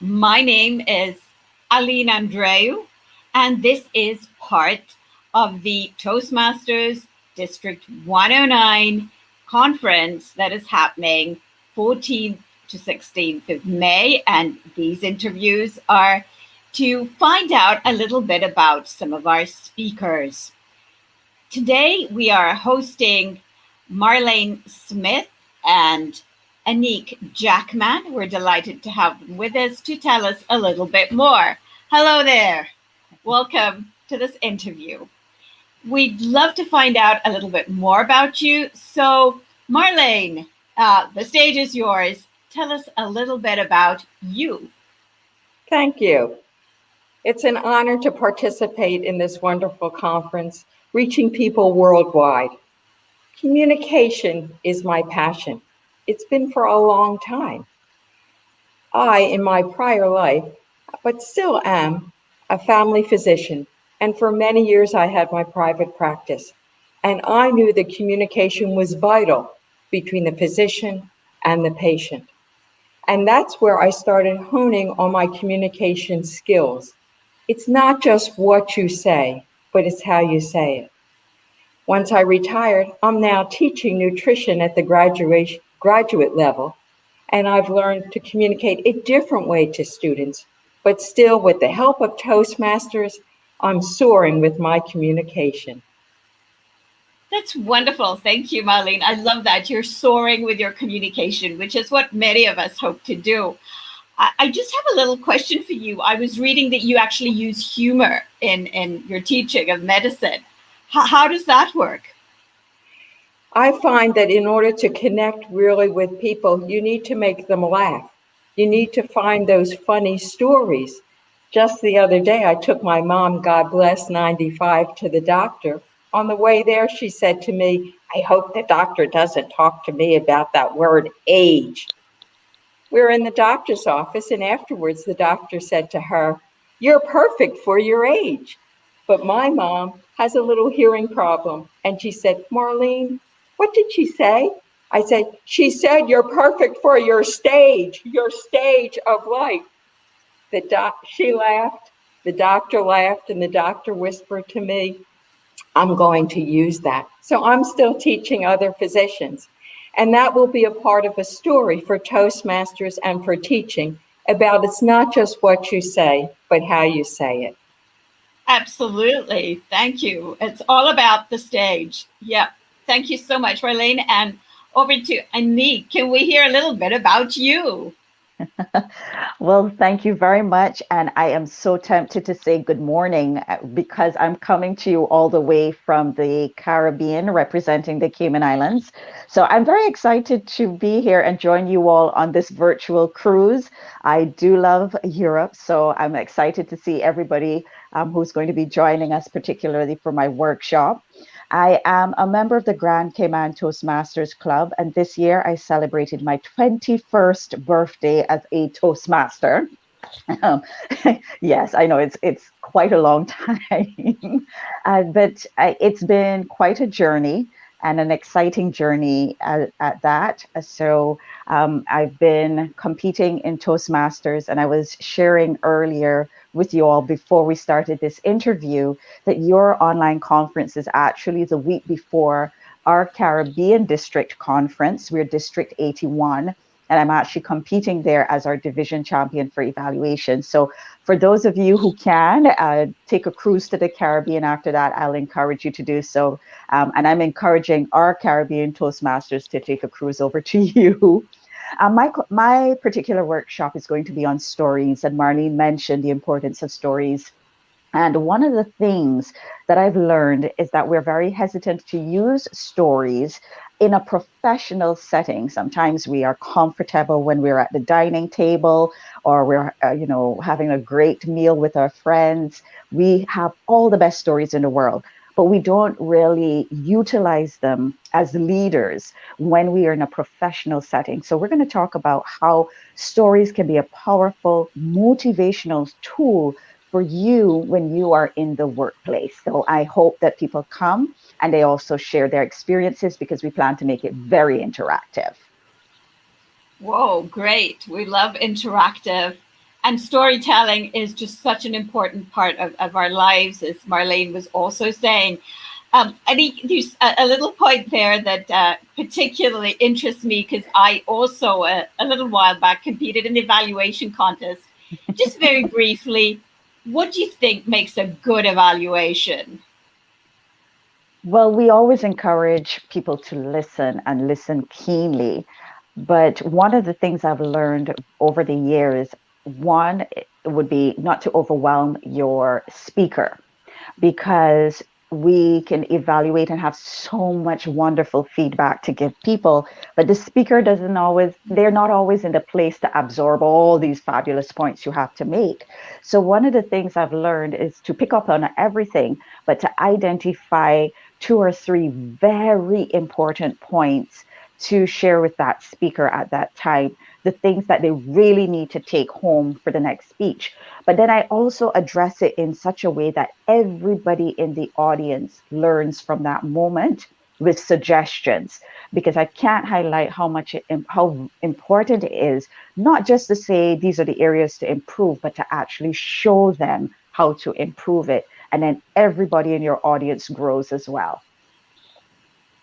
My name is Aline Andreu, and this is part of the Toastmasters District 109 Conference that is happening 14th to 16th of May. And these interviews are to find out a little bit about some of our speakers. Today, we are hosting Marlene Smith and Annick Jackman. We're delighted to have them with us to tell us a little bit more. Hello there. Welcome to this interview. We'd love to find out a little bit more about you. So, Marlene, the stage is yours. Tell us a little bit about you. Thank you. It's an honor to participate in this wonderful conference, reaching people worldwide. Communication is my passion. It's been for a long time. I, in my prior life, but still am, a family physician, and for many years I had my private practice. And I knew that communication was vital between the physician and the patient. And that's where I started honing on my communication skills. It's not just what you say, but it's how you say it. Once I retired, I'm now teaching nutrition at the graduate level, and I've learned to communicate a different way to students, but still with the help of Toastmasters, I'm soaring with my communication. That's wonderful. Thank you, Marlene. I love that. You're soaring with your communication, which is what many of us hope to do. I just have a little question for you. I was reading that you actually use humor in your teaching of medicine. How does that work? I find that in order to connect really with people, you need to make them laugh. You need to find those funny stories. Just the other day, I took my mom, God bless, 95, to the doctor. On the way there, she said to me, I hope the doctor doesn't talk to me about that word age. We were in the doctor's office, and afterwards the doctor said to her, you're perfect for your age. But my mom has a little hearing problem, and she said, Marlene, what did she say? I said, she said you're perfect for your stage of life. She laughed, the doctor laughed, and the doctor whispered to me, I'm going to use that. So I'm still teaching other physicians. And that will be a part of a story for Toastmasters and for teaching about it's not just what you say, but how you say it. Absolutely. Thank you. It's all about the stage. Yep. Thank you so much, Marlene. And over to Annick. Can we hear a little bit about you? Well, thank you very much. And I am so tempted to say good morning because I'm coming to you all the way from the Caribbean representing the Cayman Islands. So I'm very excited to be here and join you all on this virtual cruise. I do love Europe, so I'm excited to see everybody who's going to be joining us, particularly for my workshop. I am a member of the Grand Cayman Toastmasters Club, and this year I celebrated my 21st birthday as a Toastmaster. Um, yes, I know it's quite a long time, but it's been quite a journey and an exciting journey at that. So I've been competing in Toastmasters, and I was sharing earlier with you all before we started this interview that your online conference is actually the week before our Caribbean District Conference. We're District 81. And I'm actually competing there as our division champion for evaluation. So for those of you who can take a cruise to the Caribbean after that, I'll encourage you to do so. And I'm encouraging our Caribbean Toastmasters to take a cruise over to you. My particular workshop is going to be on stories, and Marlene mentioned the importance of stories. And one of the things that I've learned is that we're very hesitant to use stories in a professional setting. Sometimes we are comfortable when we're at the dining table or we're, having a great meal with our friends. We have all the best stories in the world, but we don't really utilize them as leaders when we are in a professional setting. So we're going to talk about how stories can be a powerful motivational tool for you when you are in the workplace. So I hope that people come and they also share their experiences because we plan to make it very interactive. Whoa, great. We love interactive And storytelling is just such an important part of our lives, as Marlene was also saying. I think there's a little point there that particularly interests me, because I also, a little while back, competed in an evaluation contest. Just very briefly, what do you think makes a good evaluation? Well, we always encourage people to listen and listen keenly. But one of the things I've learned over the years, one would be not to overwhelm your speaker, because we can evaluate and have so much wonderful feedback to give people, but the speaker doesn't always, they're not always in the place to absorb all these fabulous points you have to make. So one of the things I've learned is to pick up on everything, but to identify two or three very important points to share with that speaker at that time, the things that they really need to take home for the next speech. But then I also address it in such a way that everybody in the audience learns from that moment with suggestions, because I can't highlight how important it is, not just to say these are the areas to improve, but to actually show them how to improve it. And then everybody in your audience grows as well.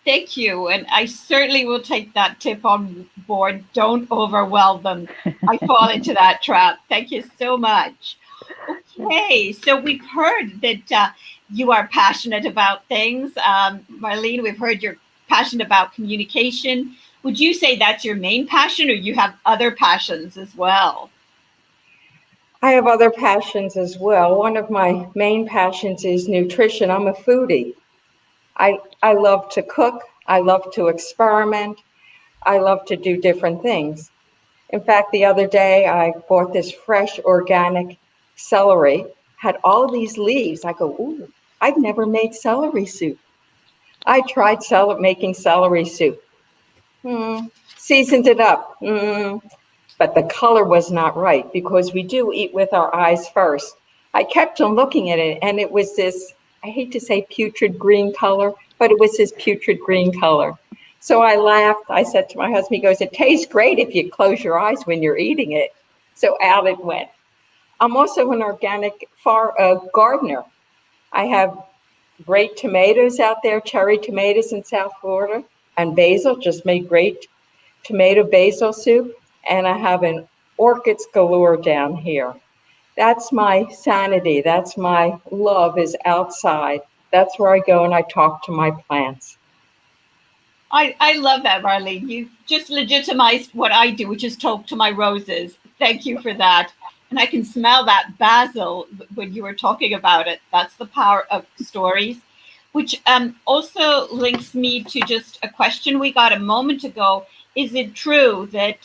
Thank you. And I certainly will take that tip on board. Don't overwhelm them. I fall into that trap. Thank you so much. Okay, so we've heard that you are passionate about things. Marlene, we've heard you're passionate about communication. Would you say that's your main passion, or you have other passions as well? I have other passions as well. One of my main passions is nutrition. I'm a foodie. I love to cook. I love to experiment. I love to do different things. In fact, the other day I bought this fresh organic celery, had all these leaves. I go, ooh, I've never made celery soup. I tried making celery soup. Seasoned it up. But the color was not right, because we do eat with our eyes first. I kept on looking at it, and it was this, I hate to say putrid green color, but it was this putrid green color. So I laughed. I said to my husband, he goes, it tastes great if you close your eyes when you're eating it. So out it went. I'm also an organic gardener. I have great tomatoes out there, cherry tomatoes in South Florida, and basil, just made great tomato basil soup. And I have an orchids galore down here. That's my sanity. That's my love, is outside. That's where I go and I talk to my plants. I love that, Marlene. You've just legitimized what I do, which is talk to my roses. Thank you for that. And I can smell that basil when you were talking about it. That's the power of stories, which also links me to just a question we got a moment ago. Is it true that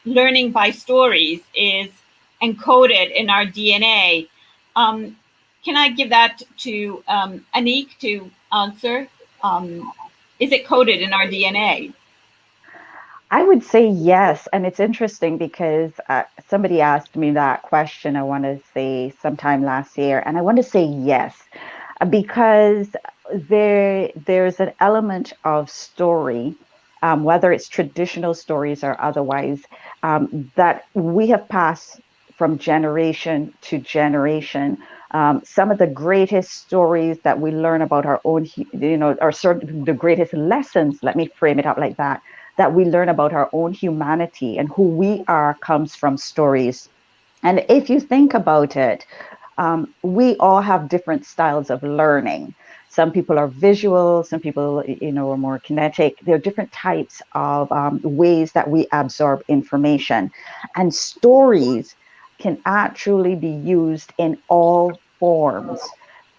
learning by stories is encoded in our DNA? Can I give that to Annick to answer? Is it coded in our DNA? I would say yes. And it's interesting because somebody asked me that question, I want to say sometime last year. And I want to say yes, because there's an element of story, whether it's traditional stories or otherwise, that we have passed from generation to generation. Some of the greatest stories that we learn about our own, are sort of the greatest lessons, let me frame it up like that we learn about our own humanity and who we are comes from stories. And if you think about it, we all have different styles of learning. Some people are visual, some people, are more kinetic. There are different types of ways that we absorb information. And stories can actually be used in all forms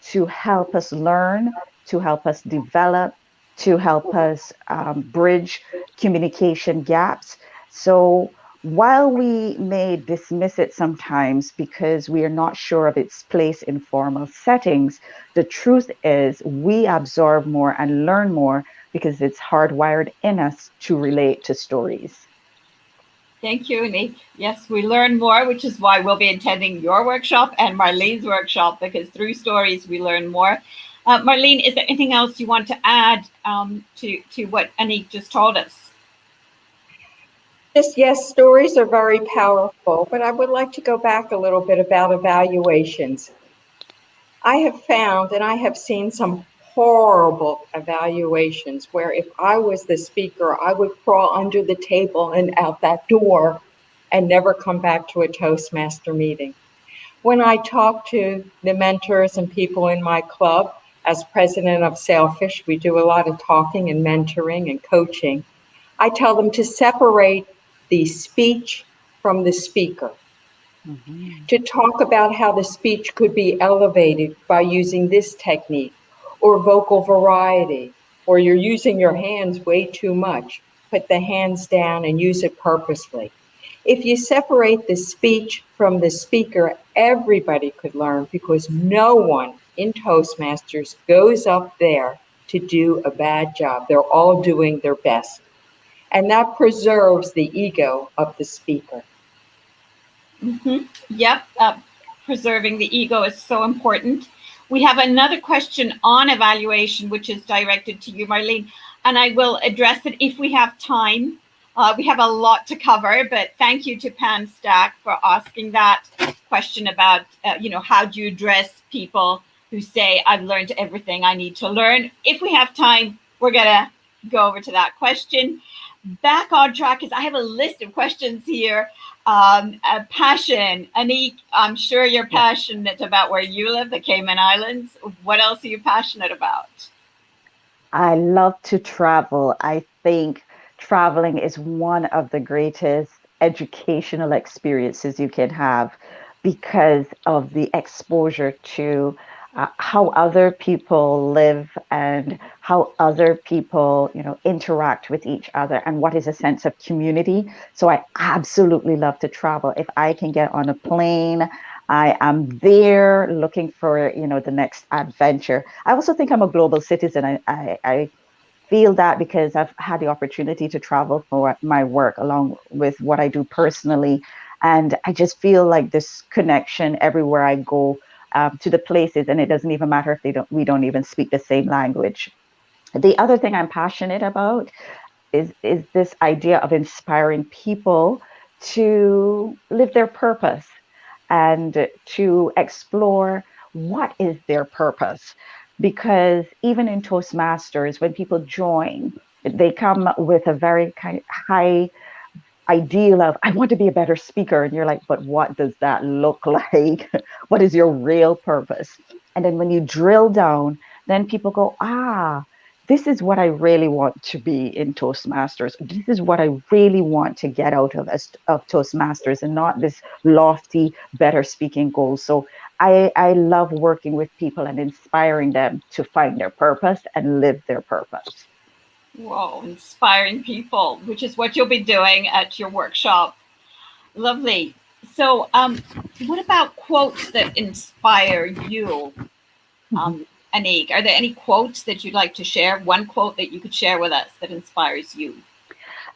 to help us learn, to help us develop, to help us bridge communication gaps. So while we may dismiss it sometimes because we are not sure of its place in formal settings, the truth is we absorb more and learn more because it's hardwired in us to relate to stories. Thank you, Annick. Yes, we learn more, which is why we'll be attending your workshop and Marlene's workshop, because through stories we learn more. Marlene, is there anything else you want to add to what Annick just told us? Yes, stories are very powerful, but I would like to go back a little bit about evaluations. I have found and I have seen some horrible evaluations where if I was the speaker, I would crawl under the table and out that door and never come back to a Toastmaster meeting. When I talk to the mentors and people in my club, as president of Sailfish, we do a lot of talking and mentoring and coaching. I tell them to separate the speech from the speaker, Mhm. to talk about how the speech could be elevated by using this technique, or vocal variety, or you're using your hands way too much. Put the hands down and use it purposely. If you separate the speech from the speaker, everybody could learn because no one in Toastmasters goes up there to do a bad job. They're all doing their best. And that preserves the ego of the speaker. Yep. Preserving the ego is so important. We have another question on evaluation, which is directed to you, Marlene, and I will address it if we have time. We have a lot to cover, but thank you to Pam Stack for asking that question about, how do you address people who say, I've learned everything I need to learn. If we have time, we're going to go over to that question. Back on track, because I have a list of questions here. Passion. Annick, I'm sure you're passionate about where you live, the Cayman Islands. What else are you passionate about? I love to travel. I think traveling is one of the greatest educational experiences you can have because of the exposure to how other people live and how other people, interact with each other and what is a sense of community. So I absolutely love to travel. If I can get on a plane, I am there looking for, the next adventure. I also think I'm a global citizen. I feel that because I've had the opportunity to travel for my work along with what I do personally. And I just feel like this connection everywhere I go to the places, and it doesn't even matter if we don't even speak the same language. The other thing I'm passionate about is this idea of inspiring people to live their purpose and to explore what is their purpose. Because even in Toastmasters, when people join, they come with a very kind of high ideal of, I want to be a better speaker. And you're like, but what does that look like? What is your real purpose? And then when you drill down, then people go, this is what I really want to be in Toastmasters. This is what I really want to get out of Toastmasters, and not this lofty, better speaking goal. So I love working with people and inspiring them to find their purpose and live their purpose. Whoa, inspiring people, which is what you'll be doing at your workshop. Lovely. So, what about quotes that inspire you, Annick? Are there any quotes that you'd like to share? One quote that you could share with us that inspires you?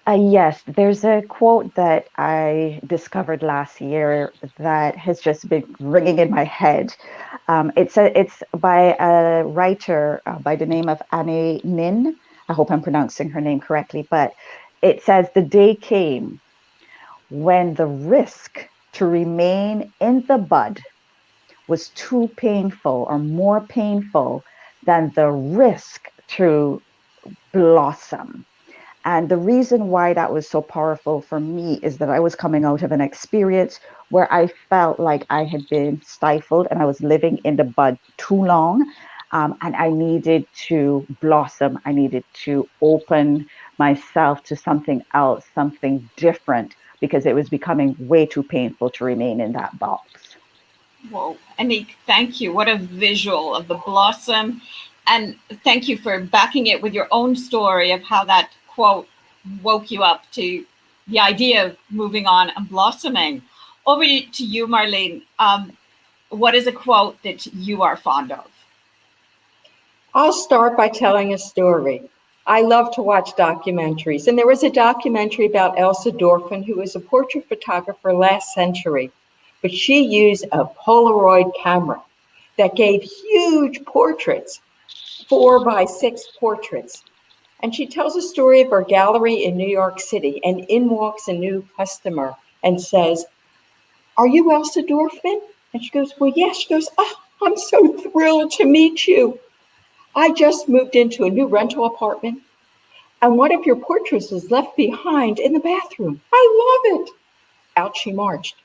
Yes, there's a quote that I discovered last year that has just been ringing in my head. It's by a writer by the name of Annick. I hope I'm pronouncing her name correctly, but it says, "The day came when the risk to remain in the bud was too painful or more painful than the risk to blossom." And the reason why that was so powerful for me is that I was coming out of an experience where I felt like I had been stifled and I was living in the bud too long. And I needed to blossom. I needed to open myself to something else, something different, because it was becoming way too painful to remain in that box. Whoa, Annick, thank you. What a visual of the blossom. And thank you for backing it with your own story of how that quote woke you up to the idea of moving on and blossoming. Over to you, Marlene. What is a quote that you are fond of? I'll start by telling a story. I love to watch documentaries, and there was a documentary about Elsa Dorfman, who was a portrait photographer last century, but she used a Polaroid camera that gave huge portraits, 4 by 6 portraits. And she tells a story of her gallery in New York City, and in walks a new customer and says, "Are you Elsa Dorfman?" And she goes, "Well, yes." She goes, "Oh, I'm so thrilled to meet you. I just moved into a new rental apartment, and one of your portraits was left behind in the bathroom. I love it." Out she marched.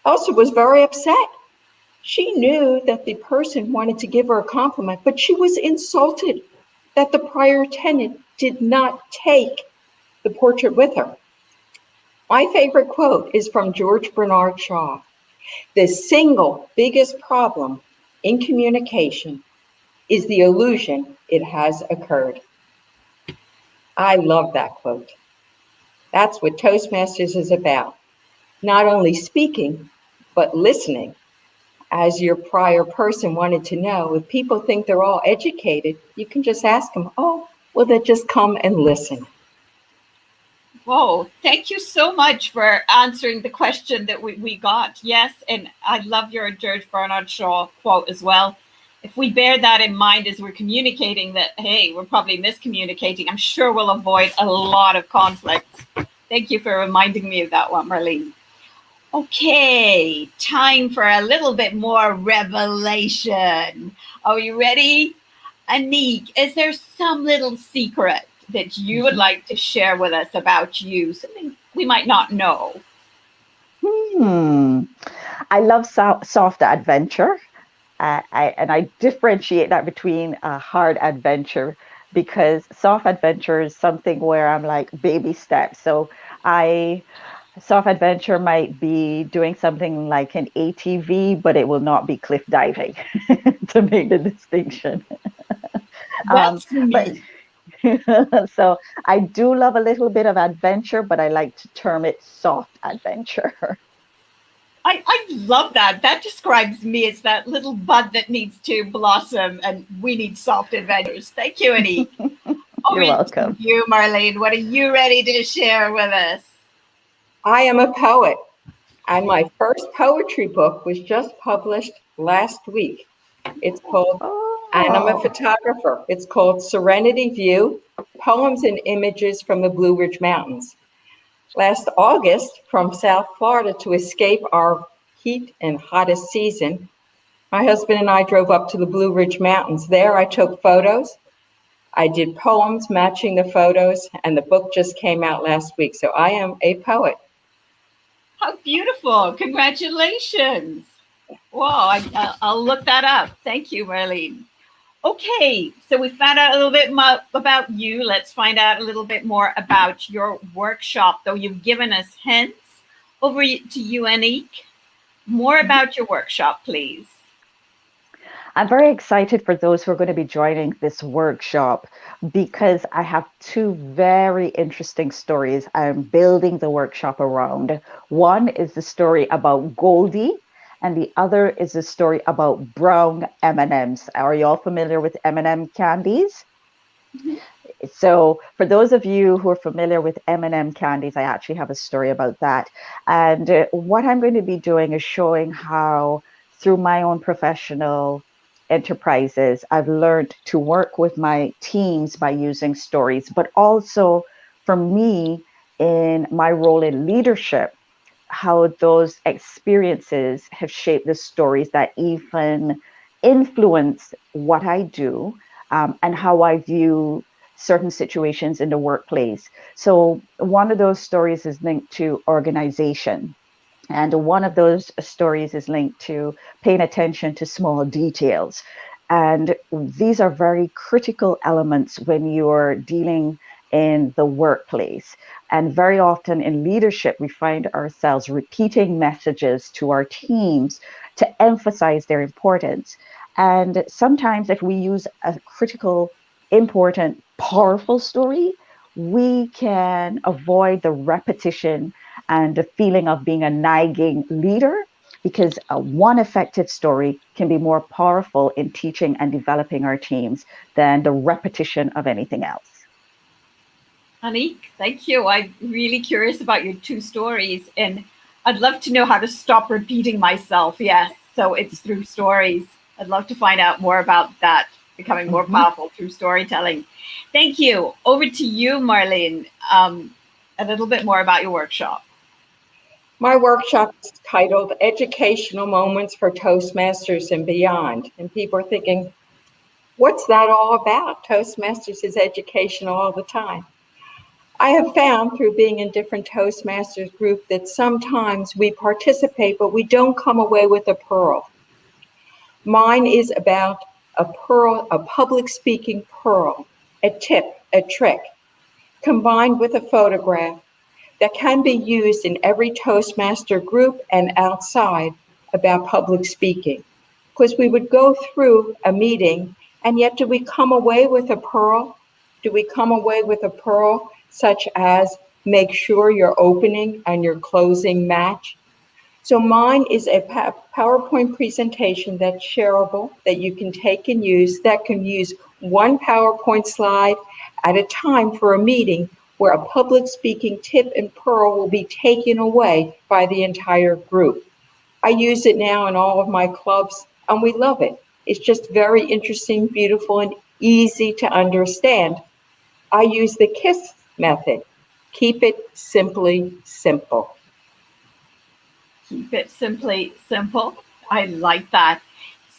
Elsa was very upset. She knew that the person wanted to give her a compliment, but she was insulted that the prior tenant did not take the portrait with her. My favorite quote is from George Bernard Shaw. "The single biggest problem in communication is the illusion it has occurred." I love that quote. That's what Toastmasters is about. Not only speaking, but listening. As your prior person wanted to know, if people think they're all educated, you can just ask them, "Oh, well, then just come and listen." Whoa, thank you so much for answering the question that we got. Yes, and I love your George Bernard Shaw quote as well. If we bear that in mind as we're communicating that, hey, we're probably miscommunicating, I'm sure we'll avoid a lot of conflicts. Thank you for reminding me of that one, Marlene. Okay, time for a little bit more revelation. Are you ready? Annick, is there some little secret that you would like to share with us about you, something we might not know? I love soft adventure. I differentiate that between a hard adventure, because soft adventure is something where I'm like baby steps. So I soft adventure might be doing something like an ATV, but it will not be cliff diving to make the distinction. That's But me. so I do love a little bit of adventure, but I like to term it soft adventure. I love that. That describes me as that little bud that needs to blossom, and we need soft adventures. Thank you, Annick. You're Over to welcome. you, Marlene. What are you ready to share with us? I am a poet, and my first poetry book was just published last week. It's called, and I'm a Oh, photographer. It's called Serenity View, Poems and Images from the Blue Ridge Mountains. Last August, from South Florida, to escape our heat and hottest season, my husband and I drove up to the Blue Ridge Mountains. There I took photos. I did poems matching the photos, and the book just came out last week. So I am a poet. How beautiful. Congratulations. Wow, I'll look that up. Thank you, Marlene. Okay, so we found out a little bit more about you. Let's find out a little bit more about your workshop, though you've given us hints. Over to you, Annick. More about your workshop, please. I'm very excited for those who are going to be joining this workshop, because I have two very interesting stories I'm building the workshop around. One is the story about Goldie, and the other is the story about brown M&Ms. Are you all familiar with M&M candies? Mhm. So for those of you who are familiar with M&M candies, I actually have a story about that. And what I'm going to be doing is showing how, through my own professional enterprises, I've learned to work with my teams by using stories, but also for me in my role in leadership, how those experiences have shaped the stories that even influence what I do, and how I view certain situations in the workplace. So, one of those stories is linked to organization. And one of those stories is linked to paying attention to small details. And these are very critical elements when you're dealing in the workplace. And very often in leadership, we find ourselves repeating messages to our teams to emphasize their importance. And sometimes, if we use a critical, important, powerful story, we can avoid the repetition and the feeling of being a nagging leader, because one effective story can be more powerful in teaching and developing our teams than the repetition of anything else. Annick, thank you. I'm really curious about your two stories, and I'd love to know how to stop repeating myself. Yes, so it's through stories. I'd love to find out more about that. becoming more Mm-hmm. powerful through storytelling. Thank you. Over to you, Marlene. A little bit more about your workshop. My workshop is titled Educational Moments for Toastmasters and Beyond. And people are thinking, what's that all about? Toastmasters is educational all the time. I have found through being in different Toastmasters groups that sometimes we participate, but we don't come away with a pearl. Mine is about a pearl, a public speaking pearl, a tip, a trick, combined with a photograph that can be used in every Toastmaster group and outside about public speaking. Because we would go through a meeting, and yet do we come away with a pearl? Do we come away with a pearl such as make sure your opening and your closing match? So mine is a PowerPoint presentation that's shareable, that you can take and use, that can use one PowerPoint slide at a time for a meeting where a public speaking tip and pearl will be taken away by the entire group. I use it now in all of my clubs, and we love it. It's just very interesting, beautiful, and easy to understand. I use the KISS method. Keep it simply simple. Keep it simply simple. I like that.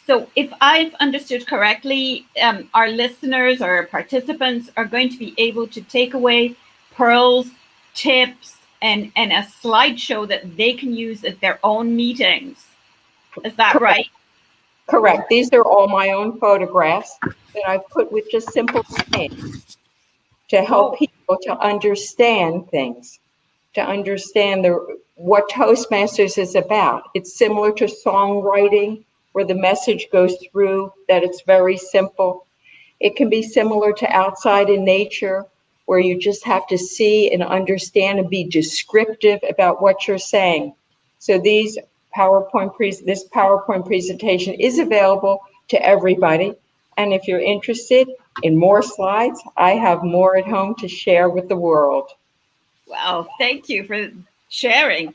So, if I've understood correctly, our listeners or participants are going to be able to take away pearls, tips, and a slideshow that they can use at their own meetings. Is that Correct. right? Correct. These are all my own photographs that I've put with just simple sayings to help people to understand things, to understand what Toastmasters is about. It's similar to songwriting, where the message goes through, that it's very simple. It can be similar to outside in nature, where you just have to see and understand and be descriptive about what you're saying. So this PowerPoint presentation is available to everybody. And if you're interested in more slides, I have more at home to share with the world. Well, thank you for sharing.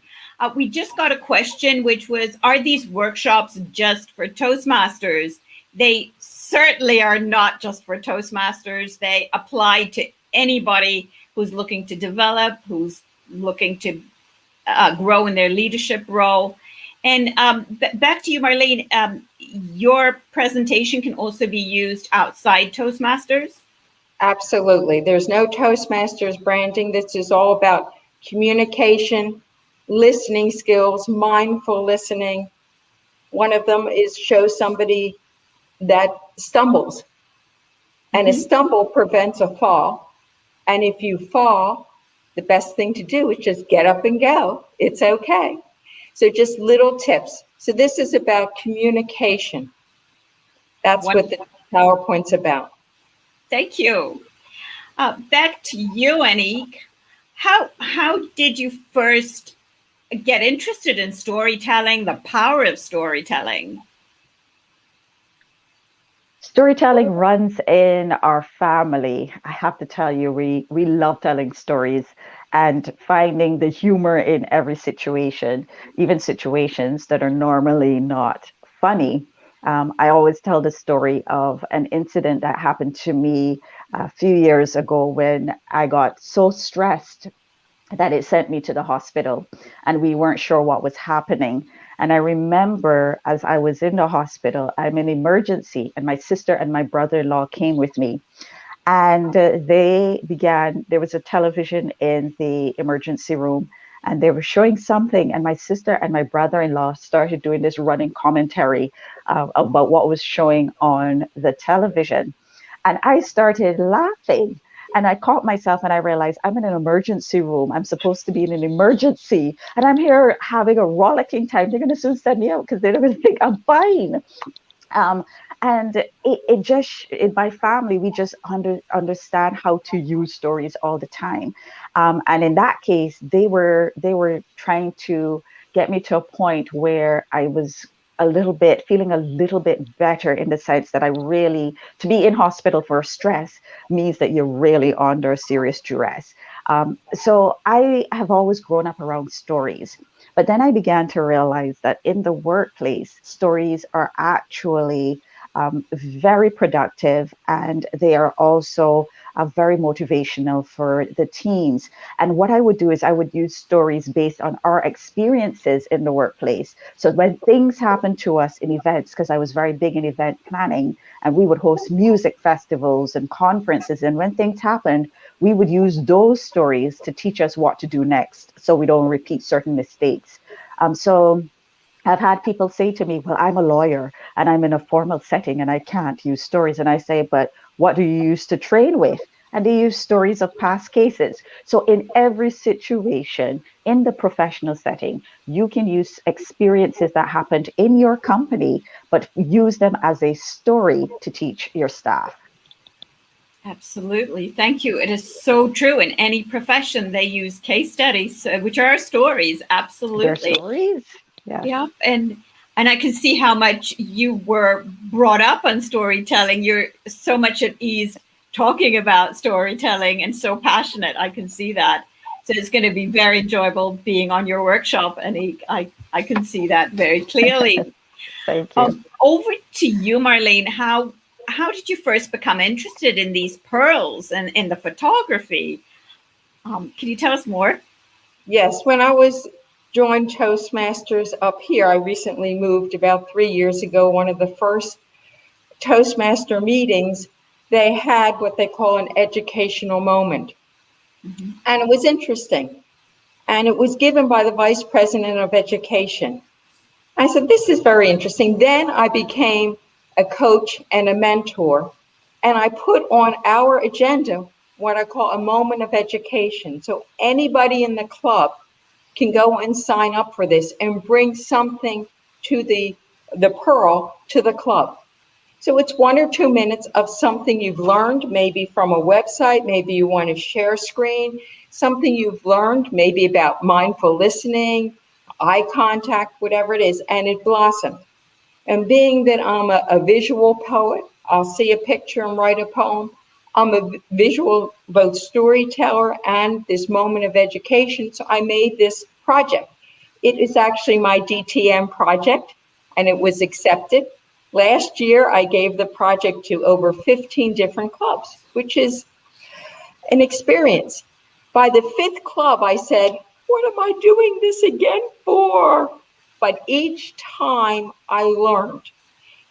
We just got a question, which was, are these workshops just for Toastmasters? They certainly are not just for Toastmasters. They apply to anybody who's looking to develop, who's looking to grow in their leadership role. And back to you, Marlene, your presentation can also be used outside Toastmasters? Absolutely. There's no Toastmasters branding. This is all about communication, listening skills, mindful listening. One of them is show somebody that stumbles, and a stumble prevents a fall. And if you fall, the best thing to do is just get up and go. It's okay. So just little tips. So this is about communication. That's what the PowerPoint's about. Thank you. Back to you, Annick. How did you first get interested in storytelling, the power of storytelling? Storytelling runs in our family. I have to tell you, we love telling stories and finding the humor in every situation, even situations that are normally not funny. I always tell the story of an incident that happened to me a few years ago when I got so stressed that it sent me to the hospital and we weren't sure what was happening. And I remember as I was in the hospital, I'm in emergency, and my sister and my brother-in-law came with me. And there was a television in the emergency room, and they were showing something. And my sister and my brother-in-law started doing this running commentary about what was showing on the television. And I started laughing. And I caught myself and I realized I'm in an emergency room. I'm supposed to be in an emergency. And I'm here having a rollicking time. They're going to soon send me out because they're going to think I'm fine. And it just, in my family, we just understand how to use stories all the time. And in that case, they were trying to get me to a point where I was feeling a little bit better, in the sense that to be in hospital for stress means that you're really under serious duress. So I have always grown up around stories. But then I began to realize that in the workplace, stories are actually very productive, and they are also very motivational for the teams. And what I would do is I would use stories based on our experiences in the workplace. So when things happen to us in events, because I was very big in event planning, and we would host music festivals and conferences, and when things happened, we would use those stories to teach us what to do next so we don't repeat certain mistakes. So I've had people say to me, well, I'm a lawyer and I'm in a formal setting and I can't use stories. And I say, but what do you use to train with? And they use stories of past cases. So in every situation in the professional setting, you can use experiences that happened in your company, but use them as a story to teach your staff. Absolutely. Thank you. It is so true. In any profession, they use case studies, which are stories. Absolutely. They're stories. Yeah. Yeah. And I can see how much you were brought up on storytelling. You're so much at ease talking about storytelling and so passionate. I can see that. So it's going to be very enjoyable being on your workshop, Annick. I can see that very clearly. Thank you. Over to you, Marlene. How did you first become interested in these pearls and in the photography? Can you tell us more? Yes, when I was joined Toastmasters up here, I recently moved about 3 years ago. One of the first Toastmaster meetings, they had what they call an educational moment. Mm-hmm. And it was interesting. And it was given by the Vice President of Education. I said, this is very interesting. Then I became a coach and a mentor. And I put on our agenda what I call a moment of education. So anybody in the club can go and sign up for this and bring something to the Pearl to the club. So it's 1 or 2 minutes of something you've learned, maybe from a website, maybe you want to share screen, something you've learned, maybe about mindful listening, eye contact, whatever it is, and it blossomed. And being that I'm a visual poet, I'll see a picture and write a poem. I'm a visual both storyteller and this moment of education. So I made this project. It is actually my DTM project, and it was accepted. Last year, I gave the project to over 15 different clubs, which is an experience. By the 5th club, I said, what am I doing this again for? But each time I learned.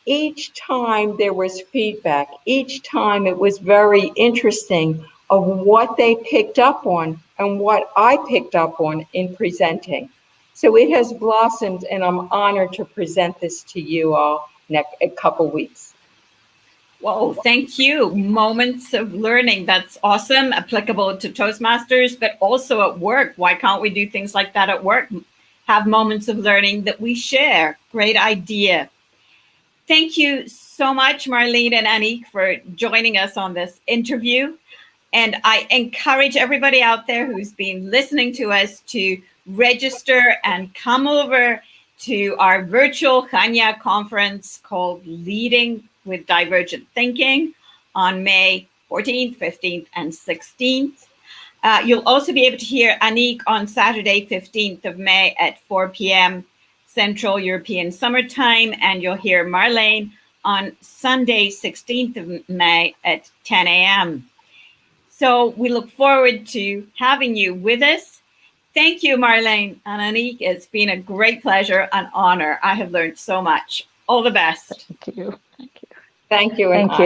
Each time there was feedback. Each time it was very interesting of what they picked up on and what I picked up on in presenting. So it has blossomed, and I'm honored to present this to you all next a couple weeks. Whoa, thank you. Moments of learning. That's awesome. Applicable to Toastmasters, but also at work. Why can't we do things like that at work? Have moments of learning that we share. Great idea. Thank you so much, Marlene and Annick, for joining us on this interview. And I encourage everybody out there who's been listening to us to register and come over to our virtual Chania conference called Leading with Divergent Thinking on May 14th, 15th, and 16th. You'll also be able to hear Annick on Saturday, 15th of May at 4 p.m. Central European Summertime, and you'll hear Marlene on Sunday, 16th of May at 10 a.m. So we look forward to having you with us. Thank you, Marlene and Annick. It's been a great pleasure and honor. I have learned so much. All the best. Thank you. Thank you. Thank you. Thank you.